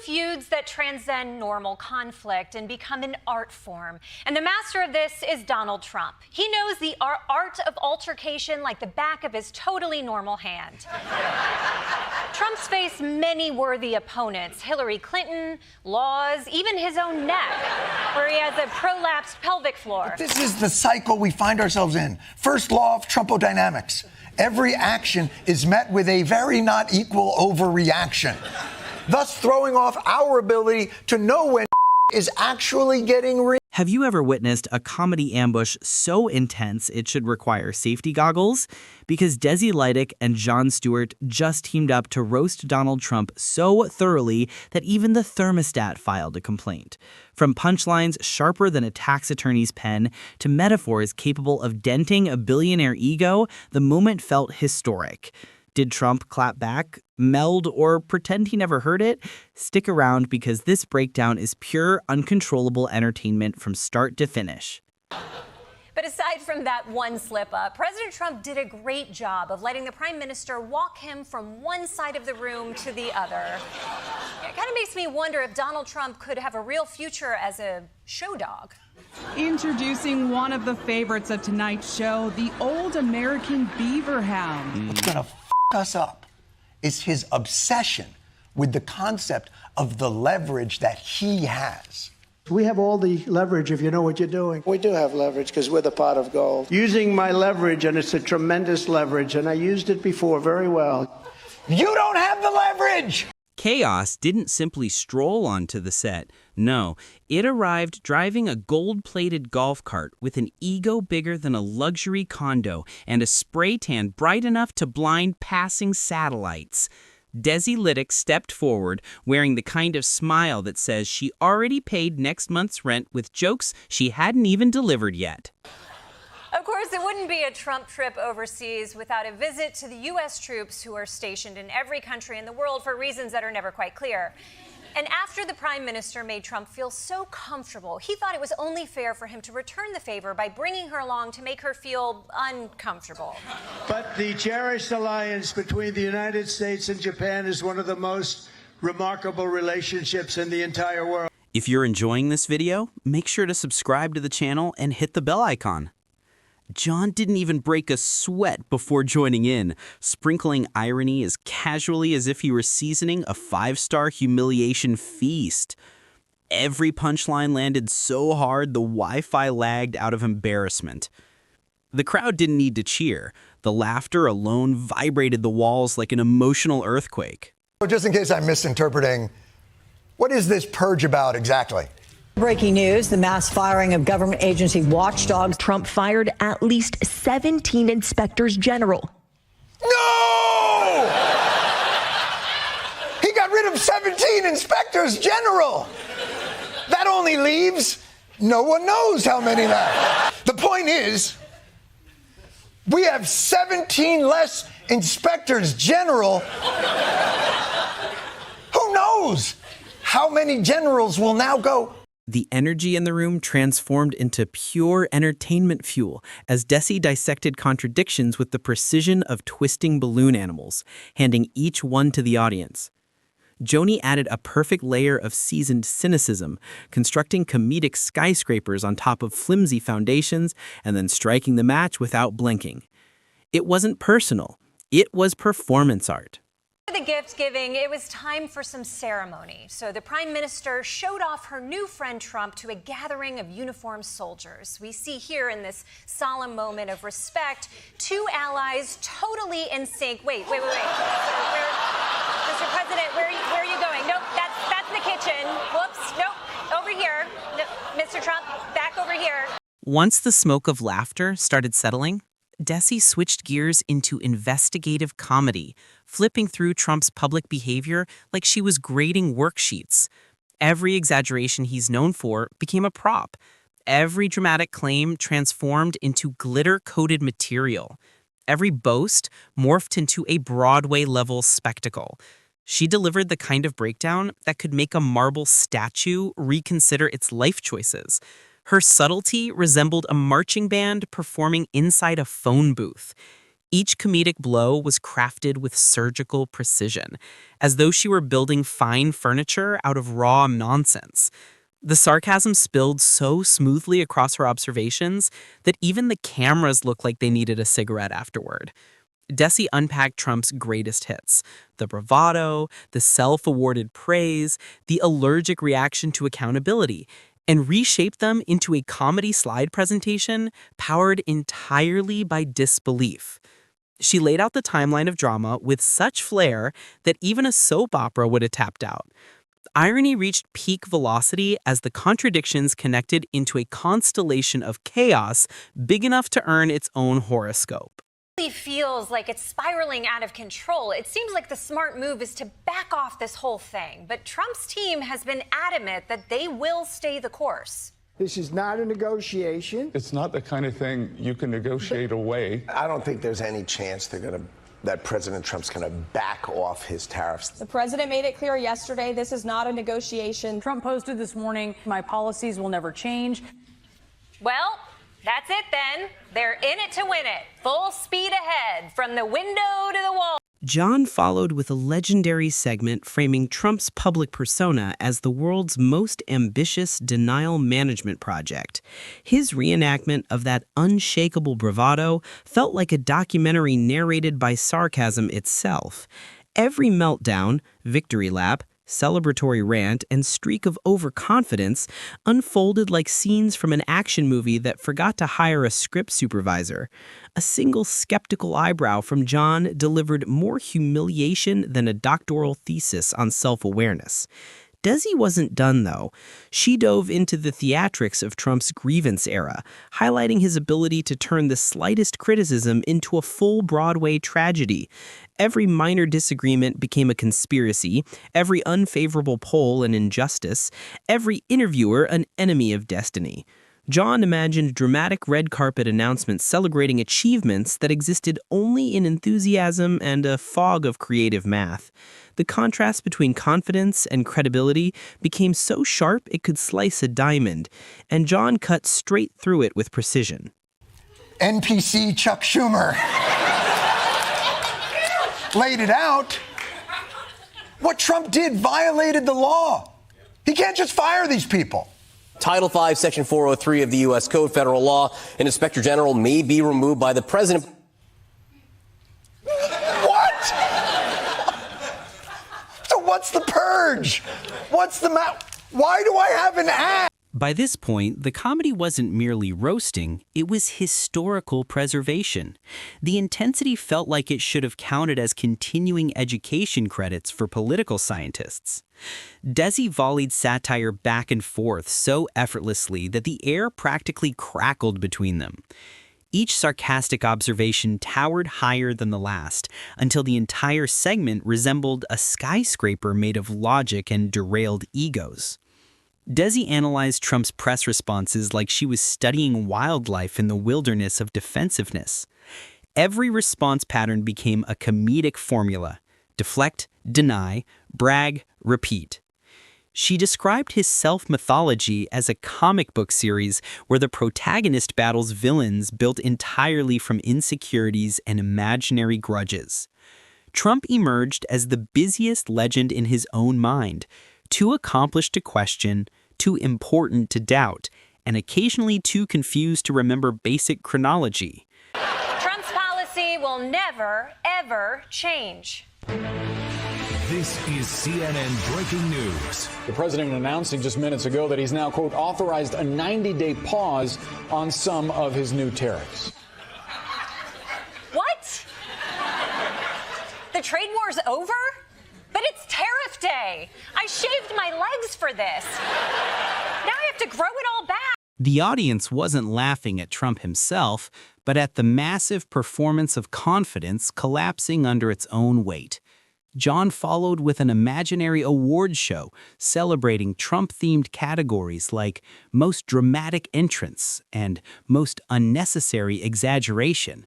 feuds that transcend normal conflict and become an art form. And the master of this is Donald Trump. He knows the art of altercation like the back of his totally normal hand. Trump's faced many worthy opponents: Hillary Clinton, laws, even his own neck, where he has a prolapsed pelvic floor. This is the cycle we find ourselves in. First law of Trumpodynamics. Every action is met with a very not equal overreaction, thus throwing off our ability to know when is actually getting real. Have you ever witnessed a comedy ambush so intense it should require safety goggles? Because Desi Lydic and Jon Stewart just teamed up to roast Donald Trump so thoroughly that even the thermostat filed a complaint. From punchlines sharper than a tax attorney's pen to metaphors capable of denting a billionaire ego, the moment felt historic. Did Trump clap back, meld, or pretend he never heard it? Stick around because this breakdown is pure, uncontrollable entertainment from start to finish. But aside from that one slip-up, President Trump did a great job of letting the Prime Minister walk him from one side of the room to the other. It kind of makes me wonder if Donald Trump could have a real future as a show dog. Introducing one of the favorites of tonight's show, the old American beaver hound. What's gonna us up is his obsession with the concept of the leverage that he has. We have all the leverage if you know what you're doing. We do have leverage because we're the pot of gold. Using my leverage, and it's a tremendous leverage, and I used it before very well. You don't have the leverage! Chaos didn't simply stroll onto the set. No, it arrived driving a gold-plated golf cart with an ego bigger than a luxury condo and a spray tan bright enough to blind passing satellites. Desi Lydic stepped forward, wearing the kind of smile that says she already paid next month's rent with jokes she hadn't even delivered yet. Of course, it wouldn't be a Trump trip overseas without a visit to the U.S. troops who are stationed in every country in the world for reasons that are never quite clear. And after the Prime Minister made Trump feel so comfortable, he thought it was only fair for him to return the favor by bringing her along to make her feel uncomfortable. But the cherished alliance between the United States and Japan is one of the most remarkable relationships in the entire world. If you're enjoying this video, make sure to subscribe to the channel and hit the bell icon. Jon didn't even break a sweat before joining in, sprinkling irony as casually as if he were seasoning a five-star humiliation feast. Every punchline landed so hard the Wi-Fi lagged out of embarrassment. The crowd didn't need to cheer. The laughter alone vibrated the walls like an emotional earthquake. Just in case I'm misinterpreting, what is this purge about exactly? Breaking news, the mass firing of government agency watchdogs. Trump fired at least 17 inspectors general. No! He got rid of 17 inspectors general. That only leaves no one knows how many left. The point is, we have 17 less inspectors general. Who knows how many generals will now go? The energy in the room transformed into pure entertainment fuel as Desi dissected contradictions with the precision of twisting balloon animals, handing each one to the audience. Joni added a perfect layer of seasoned cynicism, constructing comedic skyscrapers on top of flimsy foundations and then striking the match without blinking. It wasn't personal. It was performance art. After the gift giving, it was time for some ceremony. So the Prime Minister showed off her new friend Trump to a gathering of uniformed soldiers. We see here in this solemn moment of respect, two allies totally in sync. Wait. Mr. President, where are you going? Nope, that's the kitchen. Whoops, nope, over here. No, Mr. Trump, back over here. Once the smoke of laughter started settling, Desi switched gears into investigative comedy, flipping through Trump's public behavior like she was grading worksheets. Every exaggeration he's known for became a prop. Every dramatic claim transformed into glitter-coated material. Every boast morphed into a Broadway-level spectacle. She delivered the kind of breakdown that could make a marble statue reconsider its life choices. Her subtlety resembled a marching band performing inside a phone booth. Each comedic blow was crafted with surgical precision, as though she were building fine furniture out of raw nonsense. The sarcasm spilled so smoothly across her observations that even the cameras looked like they needed a cigarette afterward. Desi unpacked Trump's greatest hits: the bravado, the self-awarded praise, the allergic reaction to accountability, and reshaped them into a comedy slide presentation powered entirely by disbelief. She laid out the timeline of drama with such flair that even a soap opera would have tapped out. Irony reached peak velocity as the contradictions connected into a constellation of chaos big enough to earn its own horoscope. It feels like it's spiraling out of control. It seems like the smart move is to back off this whole thing. But Trump's team has been adamant that they will stay the course. This is not a negotiation. It's not the kind of thing you can negotiate away. I don't think there's any chance that President Trump's going to back off his tariffs. The president made it clear yesterday this is not a negotiation. Trump posted this morning, "My policies will never change." Well, that's it then. They're in it to win it. Full speed ahead, from the window to the wall. Jon followed with a legendary segment framing Trump's public persona as the world's most ambitious denial management project. His reenactment of that unshakable bravado felt like a documentary narrated by Sarcasm itself. Every meltdown, victory lap, celebratory rant, and streak of overconfidence unfolded like scenes from an action movie that forgot to hire a script supervisor. A single skeptical eyebrow from Jon delivered more humiliation than a doctoral thesis on self-awareness. Desi wasn't done, though. She dove into the theatrics of Trump's grievance era, highlighting his ability to turn the slightest criticism into a full Broadway tragedy. Every minor disagreement became a conspiracy, every unfavorable poll an injustice, every interviewer an enemy of destiny. Jon imagined dramatic red carpet announcements celebrating achievements that existed only in enthusiasm and a fog of creative math. The contrast between confidence and credibility became so sharp it could slice a diamond, and Jon cut straight through it with precision. NPC Chuck Schumer laid it out. What Trump did violated the law. He can't just fire these people. Title V, Section 403 of the U.S. Code, federal law, an inspector general may be removed by the president. What? So what's the purge? What's the Why do I have an ad? By this point, the comedy wasn't merely roasting, it was historical preservation. The intensity felt like it should have counted as continuing education credits for political scientists. Desi volleyed satire back and forth so effortlessly that the air practically crackled between them. Each sarcastic observation towered higher than the last, until the entire segment resembled a skyscraper made of logic and derailed egos. Desi analyzed Trump's press responses like she was studying wildlife in the wilderness of defensiveness. Every response pattern became a comedic formula: deflect, deny, brag, repeat. She described his self-mythology as a comic book series where the protagonist battles villains built entirely from insecurities and imaginary grudges. Trump emerged as the busiest legend in his own mind, too accomplished to question, too important to doubt, and occasionally too confused to remember basic chronology. Trump's policy will never, ever change. This is CNN breaking news. The president announcing just minutes ago that he's now, quote, authorized a 90-day pause on some of his new tariffs. What? The trade war's over? But it's tariff day. I shaved my legs for this. Now I have to grow it all back. The audience wasn't laughing at Trump himself, but at the massive performance of confidence collapsing under its own weight. Jon followed with an imaginary award show celebrating Trump-themed categories like Most Dramatic Entrance and Most Unnecessary Exaggeration.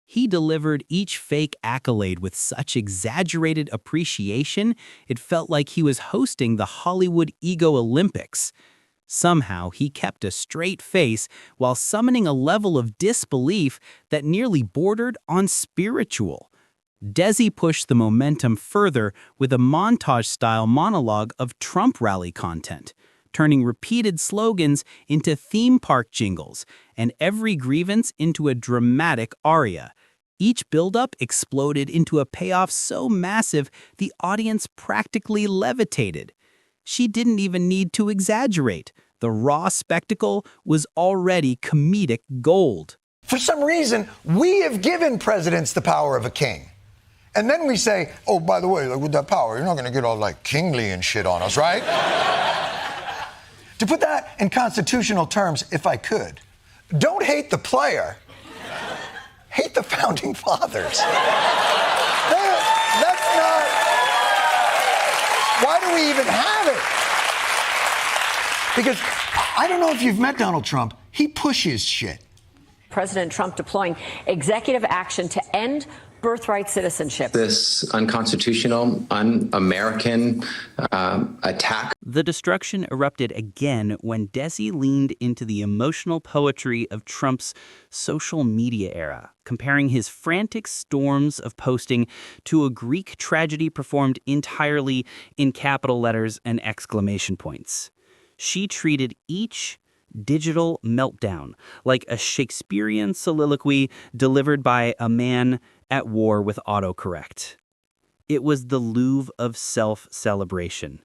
He delivered each fake accolade with such exaggerated appreciation, it felt like he was hosting the Hollywood Ego Olympics. Somehow, he kept a straight face while summoning a level of disbelief that nearly bordered on spiritual. Desi pushed the momentum further with a montage-style monologue of Trump rally content, turning repeated slogans into theme park jingles and every grievance into a dramatic aria. Each buildup exploded into a payoff so massive the audience practically levitated. She didn't even need to exaggerate. The raw spectacle was already comedic gold. For some reason, we have given presidents the power of a king. And then we say, oh, by the way, with that power, you're not going to get all like kingly and shit on us, right? To put that in constitutional terms, if I could, don't hate the player, hate the founding fathers. That's not... Why do we even have it? Because I don't know if you've met Donald Trump. He pushes shit. President Trump deploying executive action to end birthright citizenship. This unconstitutional, un-American attack. The destruction erupted again when Desi leaned into the emotional poetry of Trump's social media era, comparing his frantic storms of posting to a Greek tragedy performed entirely in capital letters and exclamation points. She treated each digital meltdown like a Shakespearean soliloquy delivered by a man at war with autocorrect. It was the Louvre of self-celebration.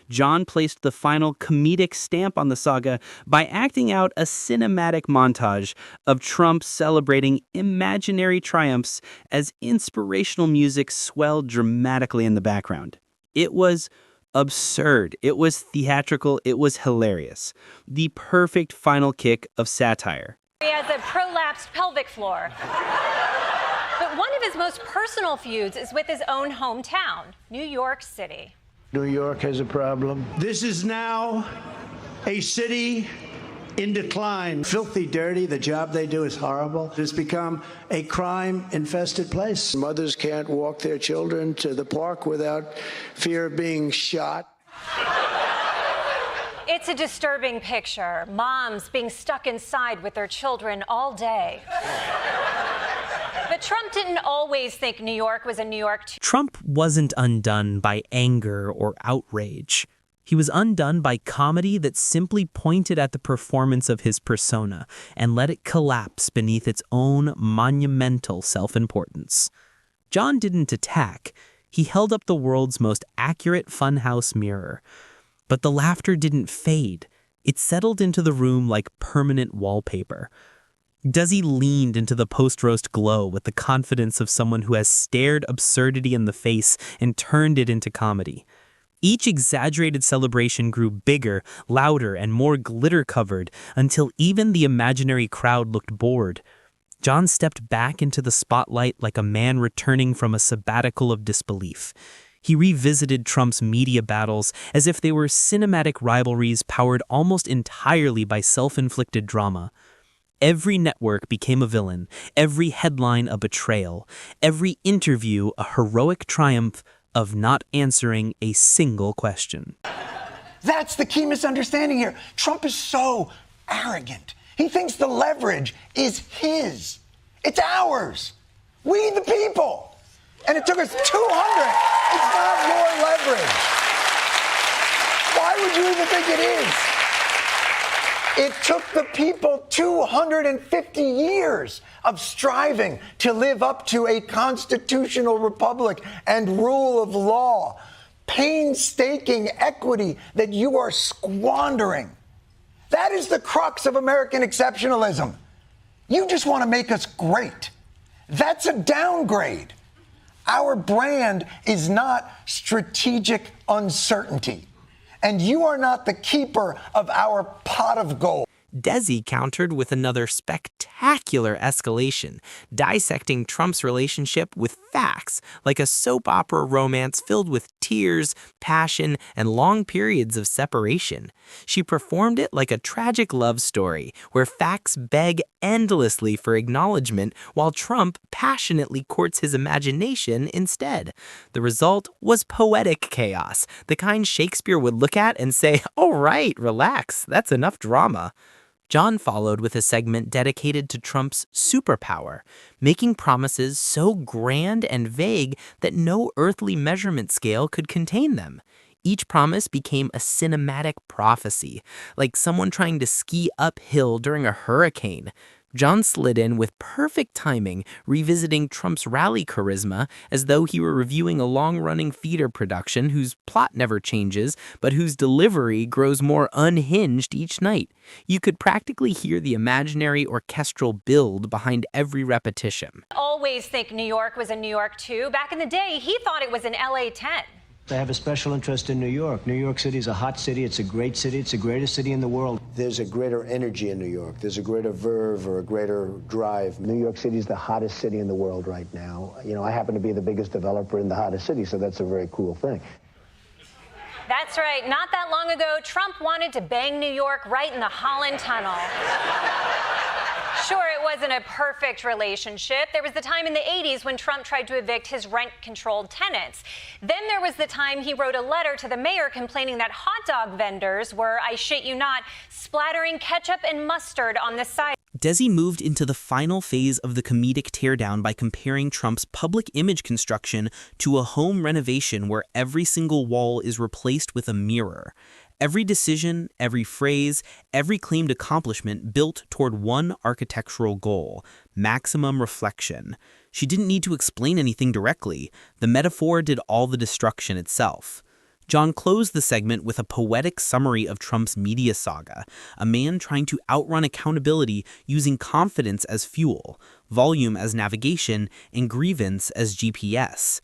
Jon placed the final comedic stamp on the saga by acting out a cinematic montage of Trump celebrating imaginary triumphs as inspirational music swelled dramatically in the background. It was absurd. It was theatrical. It was hilarious. The perfect final kick of satire. He has a prolapsed pelvic floor. But one of his most personal feuds is with his own hometown, New York City. New York has a problem. This is now a city in decline. Filthy dirty. The job they do is horrible. It's become a crime-infested place. Mothers can't walk their children to the park without fear of being shot. It's a disturbing picture. Moms being stuck inside with their children all day. But Trump didn't always think New York was a New York. Trump wasn't undone by anger or outrage. He was undone by comedy that simply pointed at the performance of his persona and let it collapse beneath its own monumental self-importance. Jon didn't attack. He held up the world's most accurate funhouse mirror. But the laughter didn't fade. It settled into the room like permanent wallpaper. Desi leaned into the post-roast glow with the confidence of someone who has stared absurdity in the face and turned it into comedy. Each exaggerated celebration grew bigger, louder, and more glitter-covered until even the imaginary crowd looked bored. Jon stepped back into the spotlight like a man returning from a sabbatical of disbelief. He revisited Trump's media battles as if they were cinematic rivalries powered almost entirely by self-inflicted drama. Every network became a villain, every headline a betrayal, every interview a heroic triumph of not answering a single question. That's the key misunderstanding here. Trump is so arrogant. He thinks the leverage is his. It's ours. We the people. And it took us 200. It's not your leverage. Why would you even think it is? It took the people 250 years of striving to live up to a constitutional republic and rule of law. Painstaking equity that you are squandering. That is the crux of American exceptionalism. You just want to make us great. That's a downgrade. Our brand is not strategic uncertainty. And you are not the keeper of our pot of gold. Desi countered with another spectacular escalation, dissecting Trump's relationship with facts, like a soap opera romance filled with tears, passion, and long periods of separation. She performed it like a tragic love story, where facts beg endlessly for acknowledgement while Trump passionately courts his imagination instead. The result was poetic chaos, the kind Shakespeare would look at and say, "All right, relax, that's enough drama." Jon followed with a segment dedicated to Trump's superpower, making promises so grand and vague that no earthly measurement scale could contain them. Each promise became a cinematic prophecy, like someone trying to ski uphill during a hurricane. Jon slid in with perfect timing, revisiting Trump's rally charisma as though he were reviewing a long-running theater production whose plot never changes, but whose delivery grows more unhinged each night. You could practically hear the imaginary orchestral build behind every repetition. Always think New York was in New York too. Back in the day, he thought it was in LA 10. I have a special interest in New York. New York City is a hot city. It's a great city. It's the greatest city in the world. There's a greater energy in New York. There's a greater verve or a greater drive. New York City is the hottest city in the world right now. You know, I happen to be the biggest developer in the hottest city, so that's a very cool thing. That's right. Not that long ago, Trump wanted to bang New York right in the Holland Tunnel. Sure, it wasn't a perfect relationship. There was the time in the 80s when Trump tried to evict his rent-controlled tenants. Then there was the time he wrote a letter to the mayor complaining that hot dog vendors were, I shit you not, splattering ketchup and mustard on the side. Desi moved into the final phase of the comedic teardown by comparing Trump's public image construction to a home renovation where every single wall is replaced with a mirror. Every decision, every phrase, every claimed accomplishment built toward one architectural goal: maximum reflection. She didn't need to explain anything directly. The metaphor did all the destruction itself. Jon closed the segment with a poetic summary of Trump's media saga, a man trying to outrun accountability using confidence as fuel, volume as navigation, and grievance as GPS.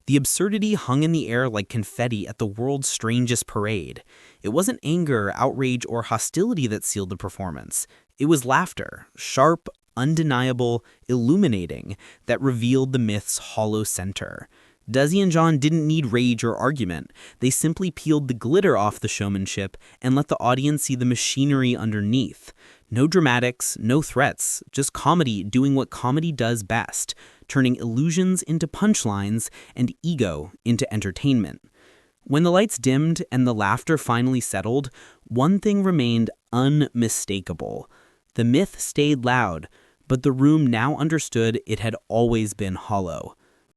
The absurdity hung in the air like confetti at the world's strangest parade. It wasn't anger, outrage, or hostility that sealed the performance. It was laughter, sharp, undeniable, illuminating, that revealed the myth's hollow center. Desi and Jon didn't need rage or argument. They simply peeled the glitter off the showmanship and let the audience see the machinery underneath. No dramatics, no threats, just comedy doing what comedy does best, turning illusions into punchlines and ego into entertainment. When the lights dimmed and the laughter finally settled, one thing remained unmistakable. The myth stayed loud, but the room now understood it had always been hollow.